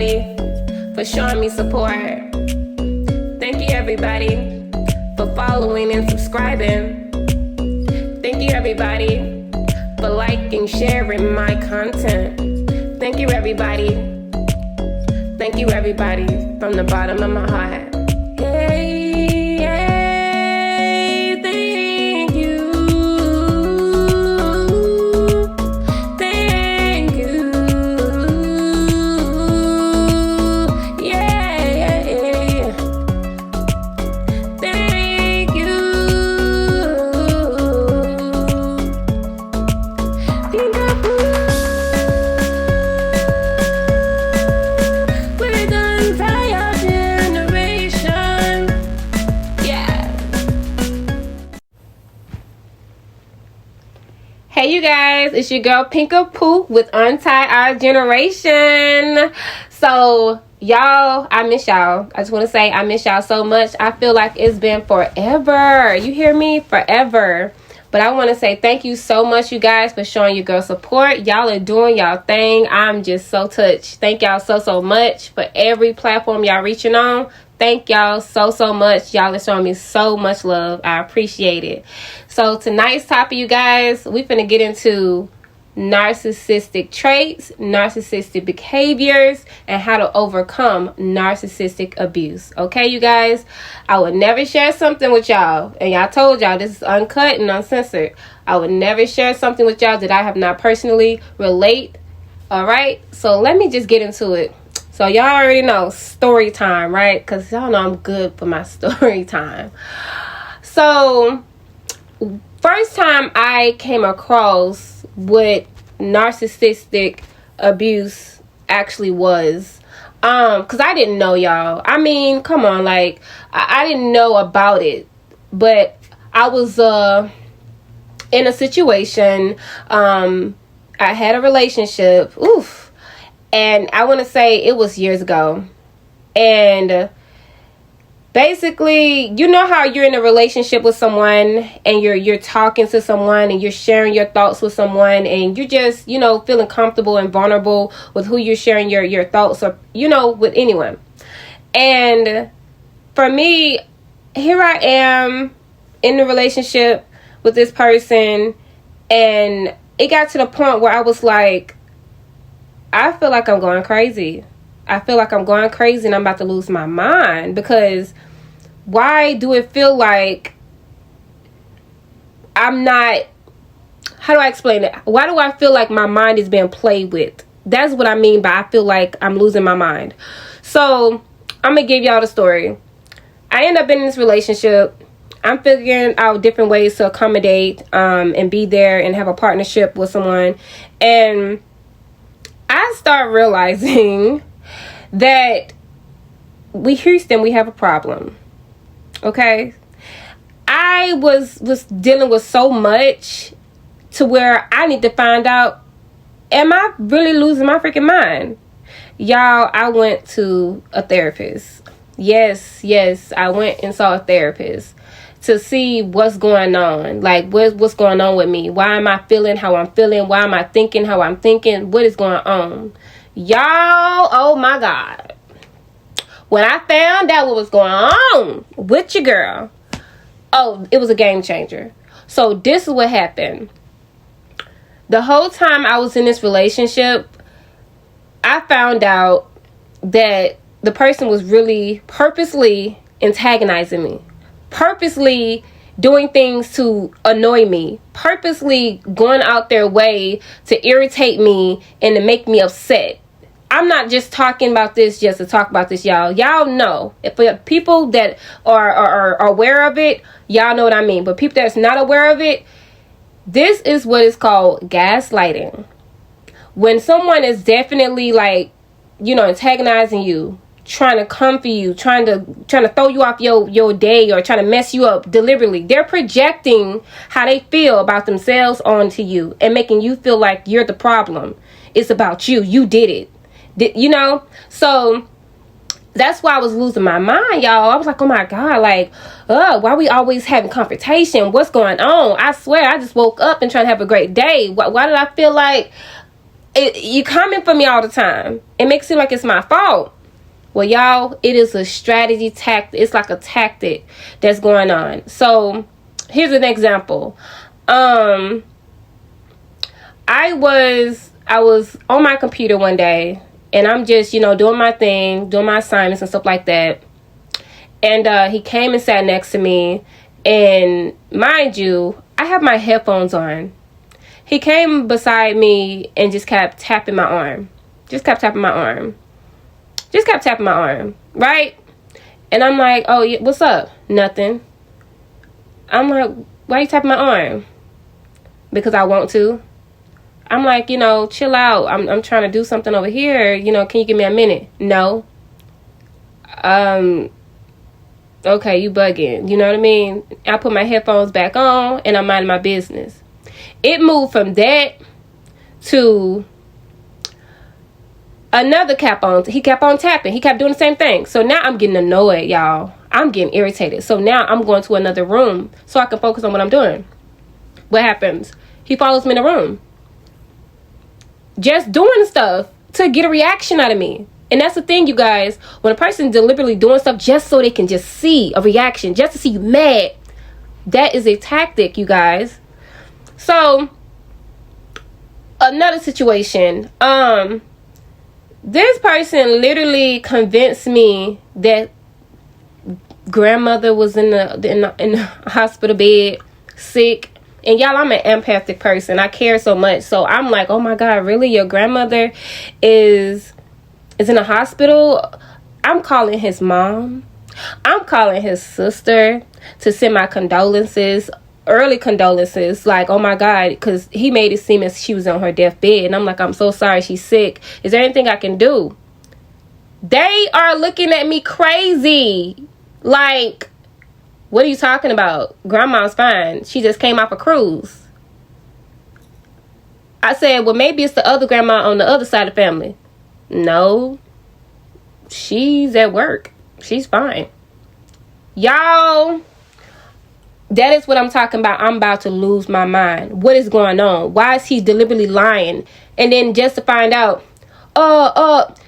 everybody for showing me support. Thank you everybody for following and subscribing. Thank you everybody for liking, sharing my content. Thank you everybody. Thank you everybody from the bottom of my heart. Hey, hey, thank you. Thank you. Yeah, yeah, yeah. Thank you. We're the entire generation. Yeah. Hey you guys, it's your girl Pinka Poo with Untie Our Generation. So y'all, I miss y'all. I just want to say I miss y'all so much. I feel like it's been forever. You hear me? Forever. But I want to say thank you so much, you guys, for showing your girl support. Y'all are doing y'all thing. I'm just so touched. Thank y'all so much for every platform y'all reaching on. Thank y'all so much. Y'all are showing me so much love. I appreciate it. So tonight's topic, you guys, we finna get into narcissistic traits, narcissistic behaviors, and how to overcome narcissistic abuse. Okay, you guys, I would never share something with y'all, and y'all told y'all this is uncut and uncensored. I would never share something with y'all that I have not personally relate. All right, so let me just get into it. So y'all already know story time, right? Because y'all know I'm good for my story time. So first time I came across what narcissistic abuse actually was, because I didn't know, y'all. I mean, come on, like I didn't know about it, but I was in a situation. I had a relationship, and I want to say it was years ago, and basically, you know how you're in a relationship with someone and you're talking to someone and you're sharing your thoughts with someone and you're just, feeling comfortable and vulnerable with who you're sharing your thoughts or, with anyone. And for me, here I am in the relationship with this person, and it got to the point where I was like, I feel like I'm going crazy. I feel like I'm going crazy and I'm about to lose my mind, because why do it feel like I'm not, how do I explain it? Why do I feel like my mind is being played with? That's what I mean by I feel like I'm losing my mind. So I'm going to give y'all the story. I end up in this relationship. I'm figuring out different ways to accommodate and be there and have a partnership with someone. And I start realizing that Houston, we have a problem. Okay, I was dealing with so much to where I need to find out, am I really losing my freaking mind? Y'all, I went to a therapist. Yes, I went and saw a therapist to see what's going on. Like, what's going on with me? Why am I feeling how I'm feeling? Why am I thinking how I'm thinking? What is going on? Y'all, oh my God. When I found out what was going on with your girl, it was a game changer. So this is what happened. The whole time I was in this relationship, I found out that the person was really purposely antagonizing me, purposely doing things to annoy me, purposely going out their way to irritate me and to make me upset. I'm not just talking about this just to talk about this, y'all. Y'all know. If people that are aware of it, y'all know what I mean. But people that's not aware of it, this is what is called gaslighting. When someone is definitely antagonizing you, trying to come for you, trying to throw you off your day or trying to mess you up deliberately, they're projecting how they feel about themselves onto you and making you feel like you're the problem. It's about you. You did it. So that's why I was losing my mind, y'all. I was like, oh my God, why we always having confrontation? What's going on? I swear, I just woke up and trying to have a great day. Why did I feel like You coming for me all the time. It makes it seem like it's my fault. Well, y'all, it is a strategy tactic. It's like a tactic that's going on. So here's an example. I was on my computer one day, and I'm just, doing my thing, doing my assignments and stuff like that. And he came and sat next to me, and mind you, I have my headphones on. He came beside me and just kept tapping my arm. Right? And I'm like, oh, what's up? Nothing. I'm like, why are you tapping my arm? Because I want to. I'm like, chill out. I'm trying to do something over here. Can you give me a minute? No. Okay, you bugging. You know what I mean? I put my headphones back on and I'm minding my business. It moved from that to another cap on. He kept on tapping. He kept doing the same thing. So now I'm getting annoyed, y'all. I'm getting irritated. So now I'm going to another room so I can focus on what I'm doing. What happens? He follows me in the room. Just doing stuff to get a reaction out of me. And that's the thing, you guys. When a person deliberately doing stuff just so they can just see a reaction, just to see you mad, that is a tactic, you guys. So, another situation. This person literally convinced me that grandmother was in the hospital bed, sick. And y'all, I'm an empathic person. I care so much. So I'm like, oh my God, really? Your grandmother is in a hospital? I'm calling his mom. I'm calling his sister to send my condolences. Early condolences, like, oh my God, because he made it seem as she was on her deathbed, and I'm like, I'm so sorry, she's sick. Is there anything I can do? They are looking at me crazy. Like, what are you talking about? Grandma's fine. She just came off a cruise. I said, well, maybe it's the other grandma on the other side of the family. No, she's at work. She's fine. Y'all, that is what I'm talking about. I'm about to lose my mind. What is going on? Why is he deliberately lying? And then just to find out,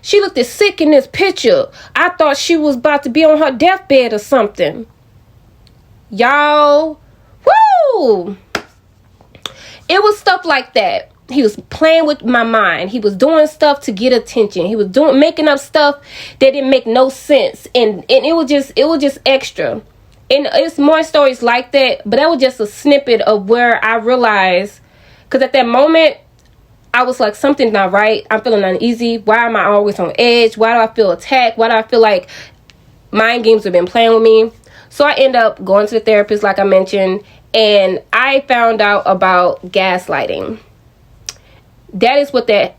she looked as sick in this picture. I thought she was about to be on her deathbed or something. Y'all, woo! It was stuff like that. He was playing with my mind. He was doing stuff to get attention. He was making up stuff that didn't make no sense. And it was just extra. And it's more stories like that, but that was just a snippet of where I realized, because at that moment, I was like, something's not right. I'm feeling uneasy. Why am I always on edge? Why do I feel attacked? Why do I feel like mind games have been playing with me? So I end up going to the therapist, like I mentioned, and I found out about gaslighting. That is what that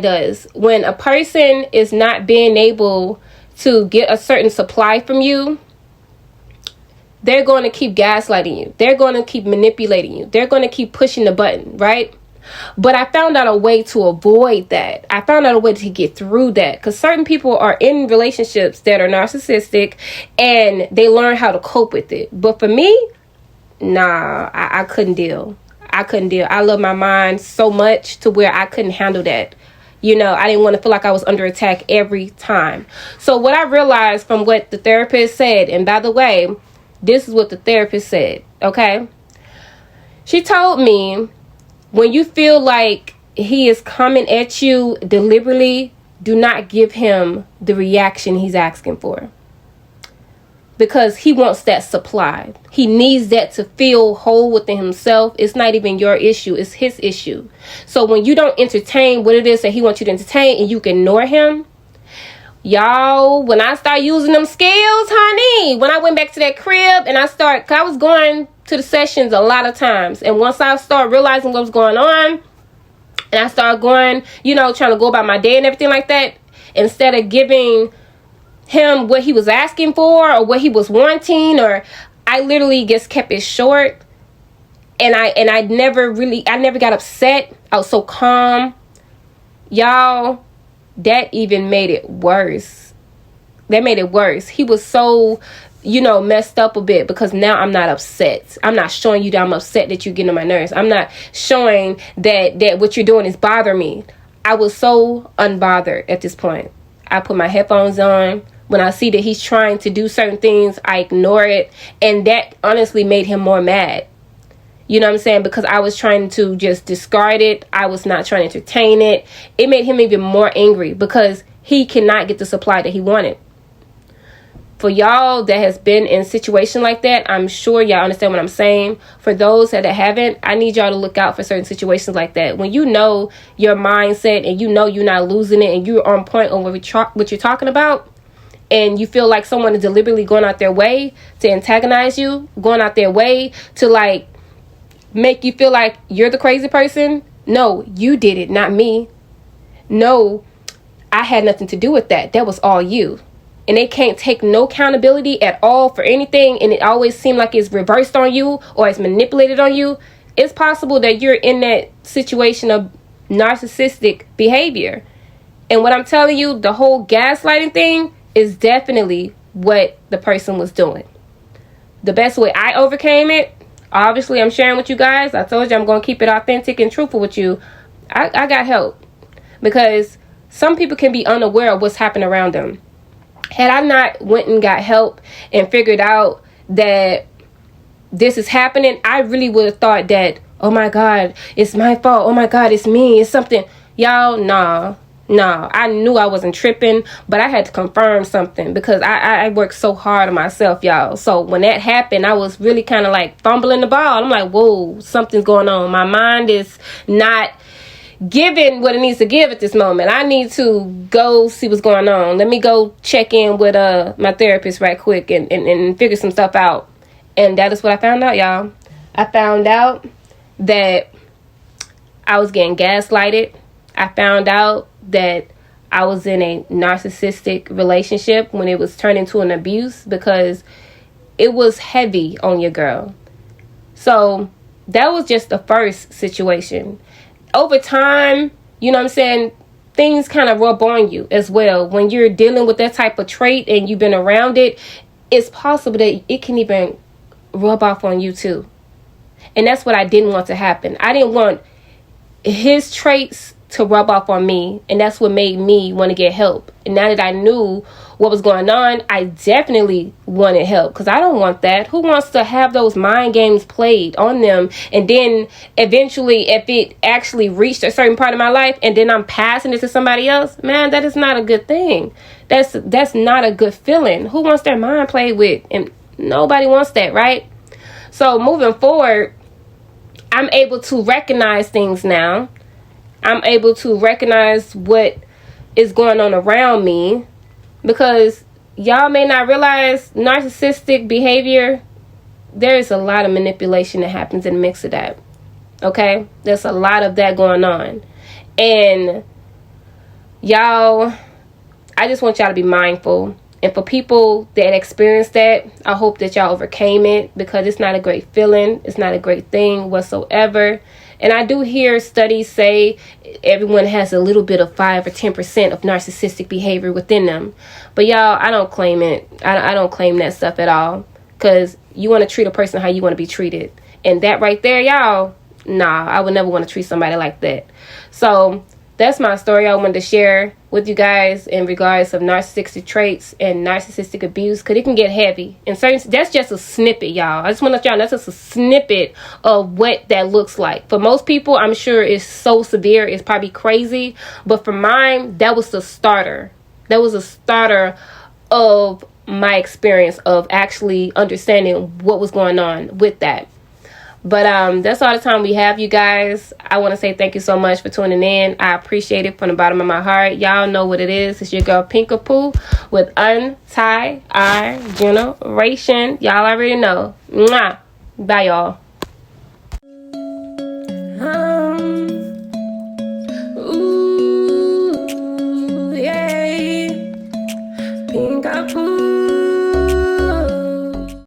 does. When a person is not being able to get a certain supply from you, they're going to keep gaslighting you. They're going to keep manipulating you. They're going to keep pushing the button, right? But I found out a way to avoid that. I found out a way to get through that. Because certain people are in relationships that are narcissistic and they learn how to cope with it. But for me, nah, I couldn't deal. I love my mind so much to where I couldn't handle that. I didn't want to feel like I was under attack every time. So what I realized from what the therapist said, and by the way, this is what the therapist said, okay? She told me, when you feel like he is coming at you deliberately, do not give him the reaction he's asking for. Because he wants that supply. He needs that to feel whole within himself. It's not even your issue. It's his issue. So when you don't entertain what it is that he wants you to entertain and you can ignore him, y'all, when I start using them skills, honey, when I went back to that crib and cause I was going to the sessions a lot of times. And once I start realizing what was going on, and I started going, trying to go about my day and everything like that, instead of giving him what he was asking for or what he was wanting, or I literally just kept it short. And I never got upset. I was so calm. Y'all, that even made it worse. He was so, messed up a bit, because now I'm not upset. I'm not showing you that I'm upset that you're getting on my nerves. I'm not showing that what you're doing is bothering me. I was so unbothered at this point. I put my headphones on. When I see that he's trying to do certain things, I ignore it. And that honestly made him more mad. You know what I'm saying? Because I was trying to just discard it. I was not trying to entertain it. It made him even more angry because he cannot get the supply that he wanted. For y'all that has been in a situation like that, I'm sure y'all understand what I'm saying. For those that haven't, I need y'all to look out for certain situations like that. When you know your mindset and you know you're not losing it and you're on point on what you're talking about, and you feel like someone is deliberately going out their way to antagonize you, going out their way to like make you feel like you're the crazy person. No, you did it, not me. No, I had nothing to do with that. That was all you. And they can't take no accountability at all for anything. And it always seems like it's reversed on you or it's manipulated on you. It's possible that you're in that situation of narcissistic behavior. And what I'm telling you, the whole gaslighting thing is definitely what the person was doing. The best way I overcame it, obviously I'm sharing with you guys. I told you I'm going to keep it authentic and truthful with you. I got help. Because some people can be unaware of what's happening around them. Had I not went and got help and figured out that this is happening, I really would have thought that, oh my God, it's my fault. Oh my God, it's me. It's something. Y'all, nah. I knew I wasn't tripping, but I had to confirm something because I worked so hard on myself, y'all. So when that happened, I was really kind of like fumbling the ball. I'm like, whoa, something's going on. My mind is not giving what it needs to give at this moment. I need to go see what's going on. Let me go check in with my therapist right quick and figure some stuff out. And that is what I found out, y'all. I found out that I was getting gaslighted. I found out that I was in a narcissistic relationship when it was turned into an abuse because it was heavy on your girl. So that was just the first situation. Over time, you know what I'm saying, things kind of rub on you as well. When you're dealing with that type of trait and you've been around it, it's possible that it can even rub off on you too. And that's what I didn't want to happen. I didn't want his traits to rub off on me, and that's what made me want to get help. And now that I knew what was going on, I definitely wanted help because I don't want that. Who wants to have those mind games played on them, and then eventually if it actually reached a certain part of my life and then I'm passing it to somebody else? Man, that is not a good thing. That's not a good feeling. Who wants their mind played with? And nobody wants that, right? So moving forward, I'm able to recognize things now. I'm able to recognize what is going on around me, because y'all may not realize narcissistic behavior, there's a lot of manipulation that happens in the mix of that. Okay? There's a lot of that going on. And y'all, I just want y'all to be mindful. And for people that experienced that, I hope that y'all overcame it, because it's not a great feeling. It's not a great thing whatsoever. And I do hear studies say everyone has a little bit of 5 or 10% of narcissistic behavior within them. But y'all, I don't claim it. I don't claim that stuff at all. Because you want to treat a person how you want to be treated. And that right there, y'all, nah, I would never want to treat somebody like that. So that's my story I wanted to share with you guys in regards of narcissistic traits and narcissistic abuse, because it can get heavy. And certain, that's just a snippet, y'all. I just want to let y'all know that's just a snippet of what that looks like. For most people, I'm sure it's so severe, it's probably crazy. But for mine, that was the starter. That was a starter of my experience of actually understanding what was going on with that. But that's all the time we have, you guys. I want to say thank you so much for tuning in. I appreciate it from the bottom of my heart. Y'all know what it is. It's your girl Pinkapoo with Untie Our Generation. Y'all already know. Mwah. Bye, y'all.